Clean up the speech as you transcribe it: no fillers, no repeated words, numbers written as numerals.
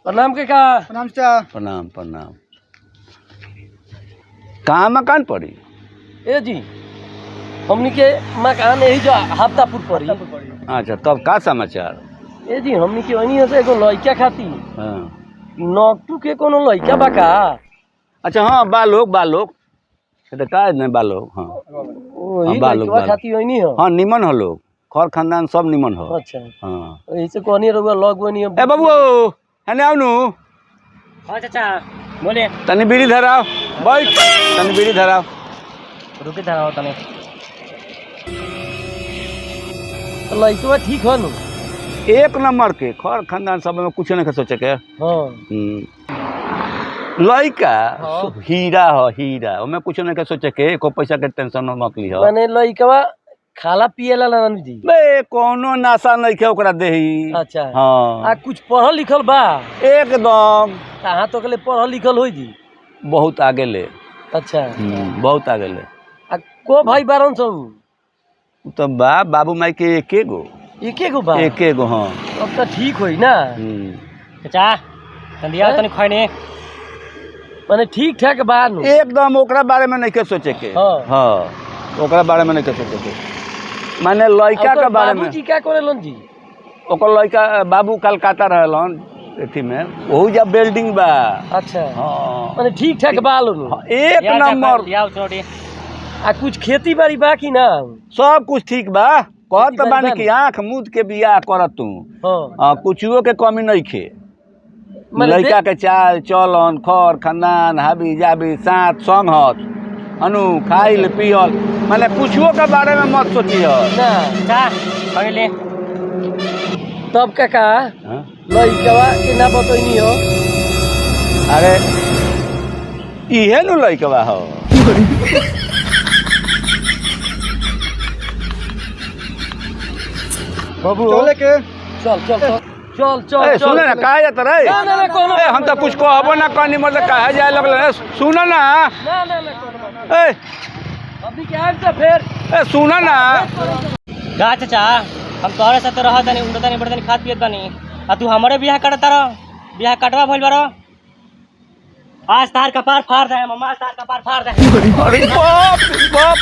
प्रणाम के का प्रणाम चाचा। प्रणाम प्रणाम। कहाँ मकान पड़ी? ए जी हमनी के मकान यही जो हफ्तापुर पड़ी। अच्छा तब का समाचार? ए जी हमनी के वही से एगो लइका खाती हाँ। नौकटू के कोनो लइका बा का? अच्छा हाँ बालोक तो का नहीं बालोक। हाँ वही बालोक, लइका बालोक। खाती वही हो। हाँ निमन हो लोग, खर खानदान सब निमन हो। अच्छा हाँ ऐसे कहनी रहुआ लग बनी ए बाबू है आउ नु। हाँ चाचा बोले तनी बीड़ी धराओ, बैठ तनी बीड़ी धराओ। रुके धराओ तने लइका ठीक हो नु? एक नंबर के खर खानदान सब में कुछ नहीं सोचे के। हाँ लइका हाँ। हीरा हो हीरा, ओमे कुछ नहीं सोचे के, को पैसा के टेंशन मत ली हो। माने लइका खाला पिएला नानू जी? बे कोनो नशा नहीं के ओकरा देही। अच्छा हाँ आ कुछ पढ़ल लिखल बा? एकदम कहाँ तो के पढ़ल लिखल हो जी? बहुत आगे ले। अच्छा बहुत आगे ले। आ को भाई बारन सब? तो बाबू माई के एके गो बा? एके गो। हाँ अब तो ठीक होई ना चाचा? तंदिया तनी खैने माने ठीक ठाक बा नु? एकदम ओकरा बारे में नहीं के सोचे के। हाँ ओकरा बारे में नहीं के सोचे के, माने लड़का के बारे में। जी क्या करेलन जी? ओकर लड़का बाबू कलकत्ता रहलन एथी में, वहू जब बिल्डिंग बा। अच्छा हाँ माने ठीक ठाक बा नु? हाँ, एक नंबर। आ कुछ खेती बाड़ी बा कि ना? सब कुछ ठीक बा। कहत तो बानी कि आँख मूद के बियाह करत तू। हाँ कुछुओ के कमी नहीं खे। लड़का के चाल चलन खर खानदान हाबी जाबी साथ संगत अनु खाइल पियल, माने कुछुओ के बारे में मत सोचिए ना पहले। तब काका लइकवा के ना बतैनी हो? अरे इहे नु लइकवा हो। बाबू चले के चल चल चल चल चल ए सुने ना कहा जाता रे? ना कोनो ए हम तो कुछ कहबो ना कहनी, मतलब कहा जाए लगल। सुना ना ना ए अभी क्या है तो फिर ए सुना ना। गा चाचा हम तोहरे साथ रह तनी उड़ तनी बड़ तनी खात पियत तनी, आ तू हमरे बियाह करत रह। बियाह कटवा भइल बारो, आज तार कपार फाड़ दे मम्मा, आज तार कपार फाड़ दे। अरे बाप रे बाप।